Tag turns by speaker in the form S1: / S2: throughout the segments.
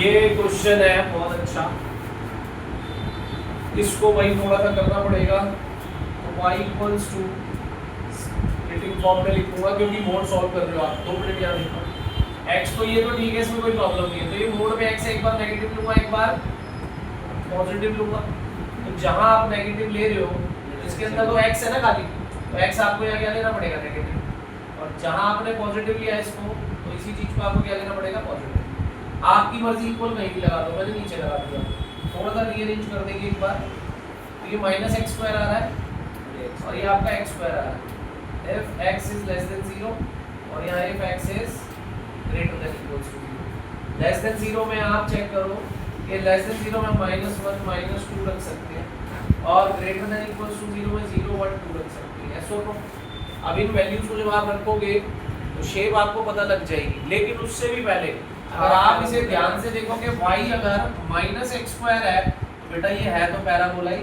S1: ये क्वेश्चन है बहुत अच्छा, इसको भाई थोड़ा सा करना पड़ेगा। तो y equals to relative form में लिखूंगा क्योंकि मोड सॉल्व कर रहे हो आप, 2 मिनट याद रखना। x तो ये तो ठीक है, इसमें कोई प्रॉब्लम नहीं है। तो ये मोड में x एक बार नेगेटिव लूंगा, एक बार पॉजिटिव लूंगा। तो जहां आप नेगेटिव ले रहे हो इसके अंदर तो x है ना खाली, तो x आपको यहाँ क्या लेना पड़ेगा नेगेटिव, और जहां आपने पॉजिटिव लिया इसको तो इसी चीज को आपको क्या लेना पड़ेगा पॉजिटिव। आपकी मर्जी इक्वल कहीं भी लगा दो, मैंने नीचे लगा दिया, थोड़ा सा रीअरेंज कर देंगे एक बार। तो ये माइनस एक्स स्क्वायर आ रहा है और ये आपका एक्स स्क्वायर आ रहा है। If x is less than 0 और यहाँ if x is greater than equals to 0। Less than 0 में आप चेक करो कि लेस देन 0 में -1 -2 रख सकते हैं और ग्रेटर देन इक्वल्स टू 0 में 0 1 2 रख सकते हैं। ऐसा तो अब इन वैल्यूज को जब आप रखोगे तो शेप आपको पता लग जाएगी। लेकिन उससे भी पहले अगर आप इसे ध्यान से देखो कि y अगर -x² है तो बेटा ये है तो पैराबोला ही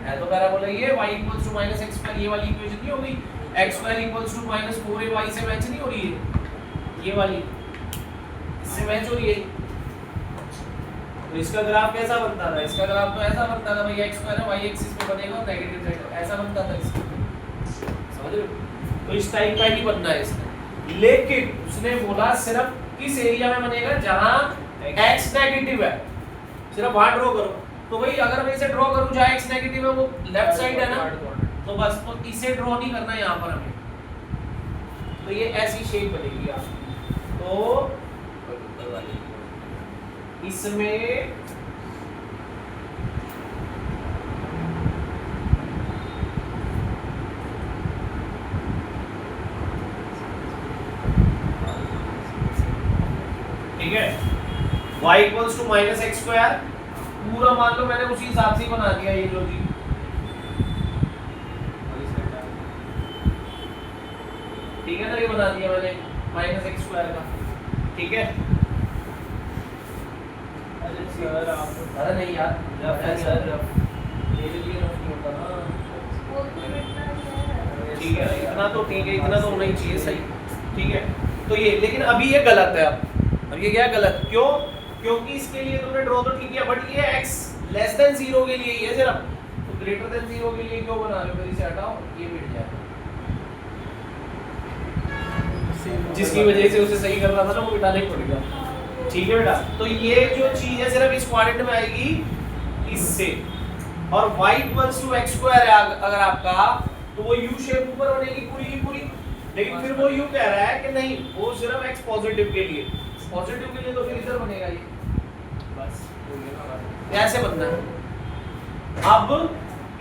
S1: है, तो पैराबोला ये y इक्वल्स टू -x², ये वाली इक्वेशन नहीं होगी x² इक्वल्स टू -4ay से मैच नहीं हो रही है, ये वाली इससे मैच हो रही है। तो इसका ग्राफ कैसा बनता था, इसका ग्राफ तो ऐसा बनता था भाई x² है, y एक्सिस पे बनेगा और नेगेटिव साइड ऐसा बनता था इसका, समझ रहे हो। तो इस टाइप का ही बनना है इसका। लेकिन उसने बोला सिर्फ किस एरिया में बनेगा जहां x नेगेटिव है, सिर्फ वहां ड्रॉ करो। तो भाई अगर मैं इसे ड्रॉ करूं जहां x नेगेटिव है वो लेफ्ट साइड है ना, तो बस तो इसे ड्रॉ नहीं करना यहां पर हमें, तो ये ऐसी शेप बनेगी आपकी। तो इसमें ठीक है y इक्वल्स टू -x² पूरा मान लो मैंने उसी हिसाब से बना दिया ये जो जी, ठीक है ना, ये बना दिया मैंने -x² का, ठीक है।
S2: सर आप
S1: अरे नहीं यार
S2: रफ है सर, रफ
S1: मेरे लिए रफ नहीं होता ना, ठीक है इतना तो ठीक है, इतना तो होना ही चाहिए सही, ठीक है। तो ये लेकिन अभी ये गलत है, अब ये क्या गलत क्यों, क्योंकि इसके लिए तुमने ड्रॉ तो ठीक है बट ये x लेस देन 0 के लिए ये सिर्फ, तो ग्रेटर देन 0 के लिए क्यों बना रहे हो, फिर इसे हटाओ ये मिट जाए, जिसकी वजह से उसे सही करना था ना वो मिटाना ही पड़ेगा, ठीक है बेटा। तो ये जो चीज है सिर्फ इस क्वाड्रेंट में आएगी इससे, और y इक्वल्स टू x² है अगर आपका, तो वो u शेप ऊपर बनेगी पूरी की पूरी। लेकिन फिर वो u कह रहा है कि नहीं वो सिर्फ x पॉजिटिव के लिए, पॉजिटिव के लिए तो फिर इधर बनेगा ये, बस ऐसे बनना है। अब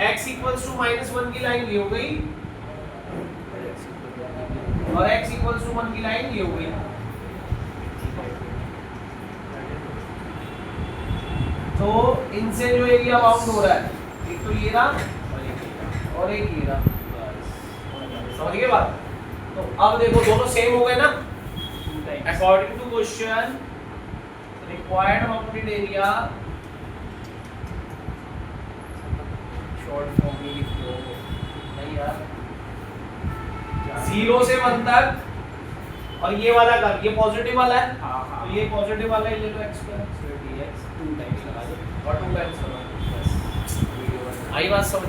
S1: x इक्वल्स टू -1 की लाइन ये हो गई और x इक्वल्स टू 1 की लाइन ये हो गई। तो इनसे जो एरिया बाउंड हो रहा है एक तो ये रहा और एक ये रहा, समझ गए बात। तो अब देखो दोनों सेम हो गए ना, according to question required bounded area, short form में लिख दो नहीं यार, 0 से 1 तक, और ये वाला का ये पॉजिटिव वाला है, तो ये पॉजिटिव वाला ही ले लो x² dx 2 टाइम्स लगा दो और 2 टाइम्स लगा दो, बस आई बात समझ।